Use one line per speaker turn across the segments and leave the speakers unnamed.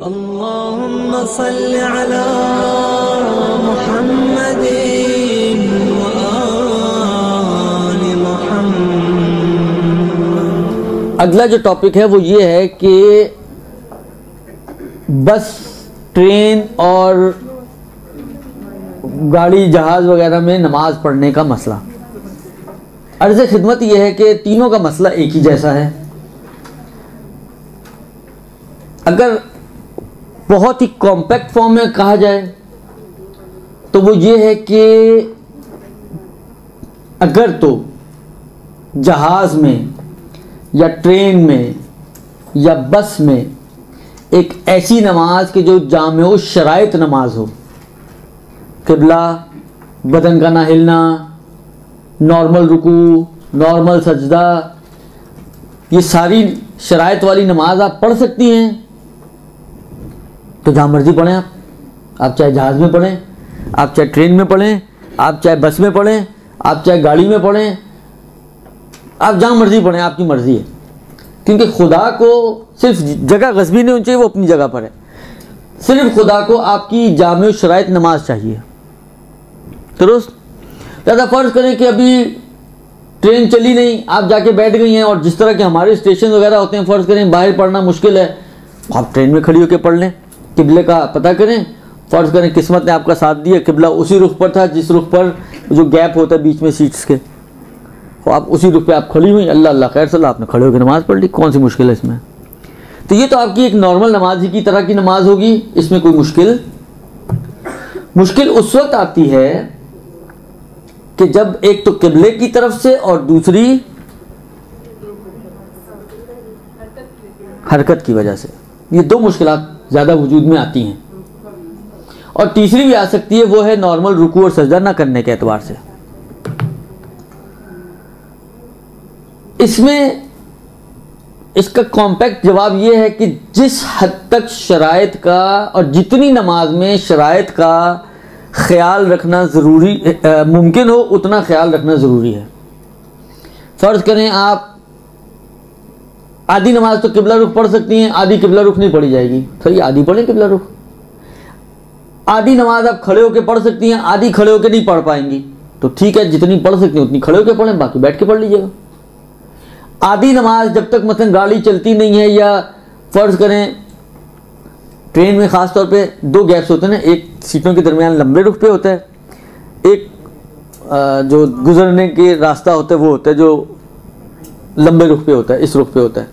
اللهم صل على محمد وآل محمد۔
اگلا جو ٹاپک ہے وہ یہ ہے کہ بس، ٹرین اور گاڑی جہاز وغیرہ میں نماز پڑھنے کا مسئلہ۔ عرض خدمت یہ ہے کہ تینوں کا مسئلہ ایک ہی جیسا ہے۔ اگر بہت ہی کمپیکٹ فارم میں کہا جائے تو وہ یہ ہے کہ اگر تو جہاز میں یا ٹرین میں یا بس میں ایک ایسی نماز کہ جو جامع شرائط نماز ہو، قبلہ، بدن کا نہ ہلنا، نارمل رکوع، نارمل سجدہ، یہ ساری شرائط والی نماز آپ پڑھ سکتی ہیں تو جہاں مرضی پڑھیں۔ آپ چاہے جہاز میں پڑھیں، آپ چاہے ٹرین میں پڑھیں، آپ چاہے بس میں پڑھیں، آپ چاہے گاڑی میں پڑھیں، آپ جہاں مرضی پڑھیں، آپ کی مرضی ہے۔ کیونکہ خدا کو صرف جگہ غصبی نہیں ہونی چاہیے، وہ اپنی جگہ پر ہے۔ صرف خدا کو آپ کی جامع شرائط نماز چاہیے، درست؟ لہذا فرض کریں کہ ابھی ٹرین چلی نہیں، آپ جا کے بیٹھ گئی ہیں، اور جس طرح کے ہمارے اسٹیشن وغیرہ ہوتے ہیں، فرض کریں باہر پڑھنا مشکل ہے، آپ ٹرین میں کھڑی ہو کے پڑھ لیں، قبلے کا پتہ کریں۔ فرض کریں قسمت نے آپ کا ساتھ دیا، قبلہ اسی رخ پر تھا جس رخ پر جو گیپ ہوتا ہے بیچ میں سیٹس کے، تو آپ اسی رخ پہ آپ کھڑی ہوئی، اللہ اللہ خیر صلی اللہ، آپ نے کھڑے ہو کے نماز پڑھ لی، کون سی مشکل ہے اس میں؟ تو یہ تو آپ کی ایک نارمل نماز ہی کی طرح کی نماز ہوگی، اس میں کوئی مشکل اس وقت آتی ہے کہ جب ایک تو قبلے کی طرف سے اور دوسری حرکت کی وجہ سے، یہ دو مشکلات زیادہ وجود میں آتی ہیں۔ اور تیسری بھی آ سکتی ہے، وہ ہے نارمل رکوع اور سجدہ نہ کرنے کے اعتبار سے۔ اس میں اس کا کمپیکٹ جواب یہ ہے کہ جس حد تک شرائط کا اور جتنی نماز میں شرائط کا خیال رکھنا ضروری ممکن ہو، اتنا خیال رکھنا ضروری ہے۔ فرض کریں آپ آدھی نماز تو قبلہ رخ پڑھ سکتی ہیں، آدھی قبلہ رخ نہیں پڑھی جائے گی، صحیح، آدھی پڑھیں قبلہ رخ۔ آدھی نماز آپ کھڑے ہو کے پڑھ سکتی ہیں، آدھی کھڑے ہو کے نہیں پڑھ پائیں گی، تو ٹھیک ہے، جتنی پڑھ سکتی ہیں اتنی کھڑے ہو کے پڑھیں، باقی بیٹھ کے پڑھ لیجیے گا۔ آدھی نماز جب تک مثلا گاڑی چلتی نہیں ہے، یا فرض کریں ٹرین میں خاص طور پہ دو گیپس ہوتے ہیں نا، ایک سیٹوں کے درمیان لمبے رخ پہ ہوتا ہے، ایک جو گزرنے کے راستہ ہوتا ہے وہ ہوتا ہے جو لمبے رخ پہ ہوتا ہے، اس رخ پہ ہوتا ہے۔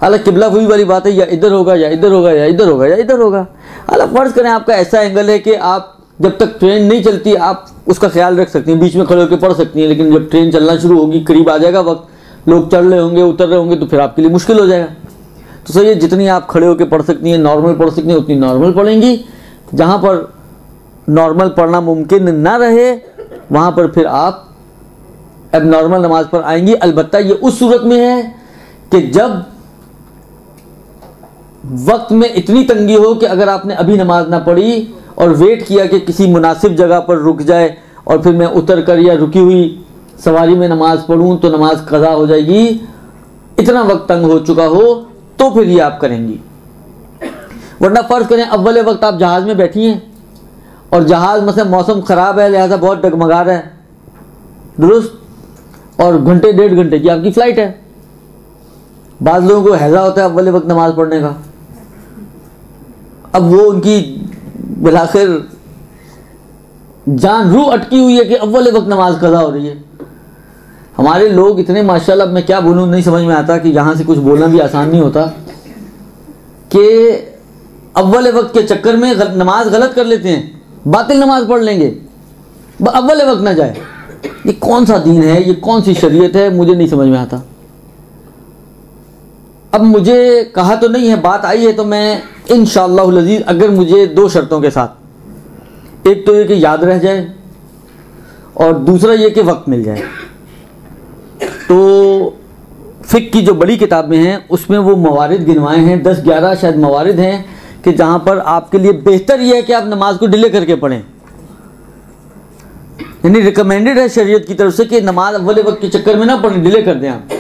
حالانکہ قبلہ وہی والی بات ہے، یا ادھر ہوگا یا ادھر ہوگا یا ادھر ہوگا یا ادھر ہوگا۔ حالانکہ فرض کریں آپ کا ایسا اینگل ہے کہ آپ جب تک ٹرین نہیں چلتی آپ اس کا خیال رکھ سکتی ہیں، بیچ میں کھڑے ہو کے پڑھ سکتی ہیں، لیکن جب ٹرین چلنا شروع ہوگی، قریب آ جائے گا وقت، لوگ چڑھ رہے ہوں گے، اتر رہے ہوں گے، تو پھر آپ کے لیے مشکل ہو جائے گا۔ تو صحیح ہے، جتنی آپ کھڑے ہو کے پڑھ سکتی ہیں، نارمل پڑھ سکتی ہیں، اتنی نارمل پڑھیں گی۔ جہاں پر نارمل پڑھنا ممکن نہ رہے وہاں پر پھر آپ اب نارمل نماز پر آئیں گی۔ البتہ یہ اس صورت میں ہے کہ جب وقت میں اتنی تنگی ہو کہ اگر آپ نے ابھی نماز نہ پڑھی اور ویٹ کیا کہ کسی مناسب جگہ پر رک جائے اور پھر میں اتر کر یا رکی ہوئی سواری میں نماز پڑھوں تو نماز قضا ہو جائے گی، اتنا وقت تنگ ہو چکا ہو تو پھر یہ آپ کریں گی۔ ورنہ فرض کریں اول وقت آپ جہاز میں بیٹھی ہیں اور جہاز مثلا موسم خراب ہے، لہذا بہت ڈگمگا رہا ہے، درست، اور گھنٹے ڈیڑھ گھنٹے کی آپ کی فلائٹ ہے۔ بعض لوگوں کو ہیضہ ہوتا ہے اول وقت نماز پڑھنے کا، اب وہ ان کی بلاخر جان روح اٹکی ہوئی ہے کہ اول وقت نماز قضا ہو رہی ہے۔ ہمارے لوگ اتنے ماشاءاللہ، اب میں کیا بولوں نہیں سمجھ میں آتا، کہ یہاں سے کچھ بولنا بھی آسان نہیں ہوتا، کہ اول وقت کے چکر میں نماز غلط کر لیتے ہیں، باطل نماز پڑھ لیں گے، اول وقت نہ جائے۔ یہ کون سا دین ہے، یہ کون سی شریعت ہے، مجھے نہیں سمجھ میں آتا۔ اب مجھے کہا تو نہیں ہے، بات آئی ہے تو میں انشاءاللہ العزیز، اگر مجھے دو شرطوں کے ساتھ، ایک تو یہ کہ یاد رہ جائے اور دوسرا یہ کہ وقت مل جائے، تو فقہ کی جو بڑی کتابیں ہیں اس میں وہ موارد گنوائے ہیں، 10-11 شاید موارد ہیں کہ جہاں پر آپ کے لیے بہتر یہ ہے کہ آپ نماز کو ڈیلے کر کے پڑھیں، یعنی ریکمینڈڈ ہے شریعت کی طرف سے کہ نماز اول وقت کے چکر میں نہ پڑھیں، ڈیلے کر دیں آپ۔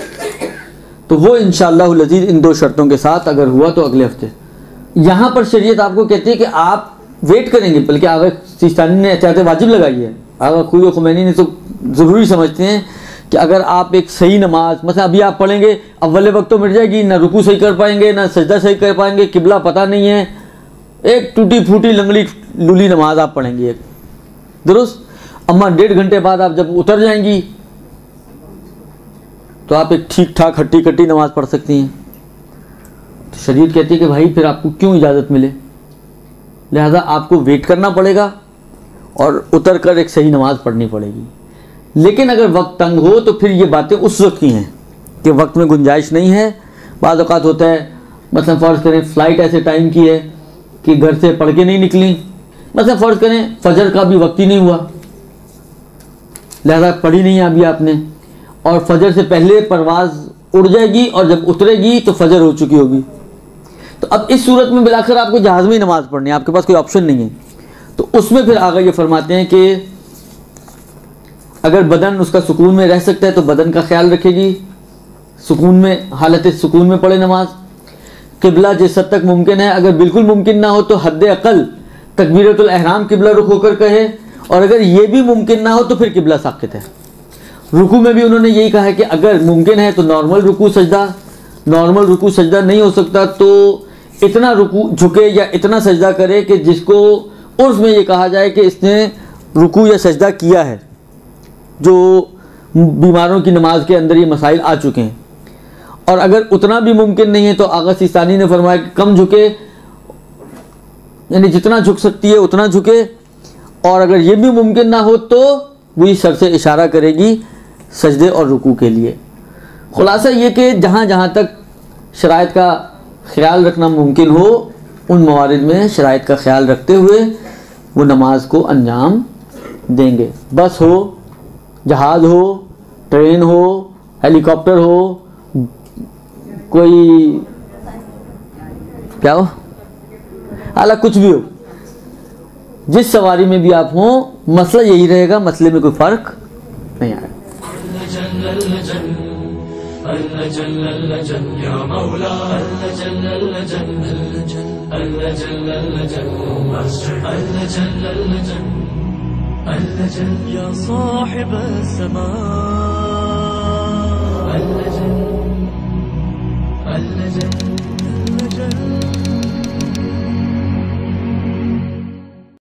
تو وہ انشاءاللہ العزیز ان دو شرطوں کے ساتھ اگر ہوا تو اگلے ہفتے یہاں پر شریعت آپ کو کہتی ہے کہ آپ ویٹ کریں گے، بلکہ آغا سیستانی نے احتیاط واجب لگائی ہے، آغا خوئی و خمینی نے تو ضروری سمجھتے ہیں کہ اگر آپ ایک صحیح نماز مثلا ابھی آپ پڑھیں گے، اول وقت تو مٹ جائے گی، نہ رکوع صحیح کر پائیں گے، نہ سجدہ صحیح کر پائیں گے، قبلہ پتہ نہیں ہے، ایک ٹوٹی پھوٹی لنگڑی لولی نماز آپ پڑھیں گی ایک درست. اما 1.5 گھنٹے بعد آپ جب اتر جائیں گی تو آپ ایک ٹھیک ٹھاک ہٹی کٹی نماز پڑھ سکتی ہیں. تو شریعت کہتی ہے کہ بھائی پھر آپ کو کیوں اجازت ملے، لہذا آپ کو ویٹ کرنا پڑے گا اور اتر کر ایک صحیح نماز پڑھنی پڑے گی. لیکن اگر وقت تنگ ہو تو پھر یہ باتیں اس وقت کی ہیں کہ وقت میں گنجائش نہیں ہے. بعض اوقات ہوتا ہے مثلا فرض کریں فلائٹ ایسے ٹائم کی ہے کہ گھر سے پڑھ کے نہیں نکلی، مثلا فرض کریں فجر کا بھی وقت ہی نہیں ہوا، لہذا پڑھی نہیں ابھی آپ نے، اور فجر سے پہلے پرواز اڑ جائے گی اور جب اترے گی تو فجر ہو چکی ہوگی. تو اب اس صورت میں بالآخر آپ کو جہاز میں ہی نماز پڑھنی ہے، آپ کے پاس کوئی آپشن نہیں ہے. تو اس میں پھر آگے یہ فرماتے ہیں کہ اگر بدن اس کا سکون میں رہ سکتا ہے تو بدن کا خیال رکھے گی، سکون میں حالت سکون میں پڑھے نماز. قبلہ جس حد تک ممکن ہے، اگر بالکل ممکن نہ ہو تو حد اقل تکبیرۃ الاحرام قبلہ رخ ہو کر کہے، اور اگر یہ بھی ممکن نہ ہو تو پھر قبلہ ساقط ہے. رکوع میں بھی انہوں نے یہی کہا ہے کہ اگر ممکن ہے تو نارمل رکوع سجدہ، نارمل رکوع سجدہ نہیں ہو سکتا تو اتنا رکوع جھکے یا اتنا سجدہ کرے کہ جس کو عرف میں یہ کہا جائے کہ اس نے رکوع یا سجدہ کیا ہے. جو بیماروں کی نماز کے اندر یہ مسائل آ چکے ہیں. اور اگر اتنا بھی ممکن نہیں ہے تو آغا سیستانی نے فرمایا کہ کم جھکے، یعنی جتنا جھک سکتی ہے اتنا جھکے، اور اگر یہ بھی ممکن نہ ہو تو وہی سر سے اشارہ کرے گی سجدے اور رکوع کے لیے. خلاصہ یہ کہ جہاں جہاں تک شرائط کا خیال رکھنا ممکن ہو ان موارد میں شرائط کا خیال رکھتے ہوئے وہ نماز کو انجام دیں گے. بس ہو، جہاز ہو، ٹرین ہو، ہیلی کاپٹر ہو، کوئی کیا ہو، حالانکہ کچھ بھی ہو، جس سواری میں بھی آپ ہوں مسئلہ یہی رہے گا، مسئلے میں کوئی فرق نہیں آئے.
يا صاحب السماء اللجن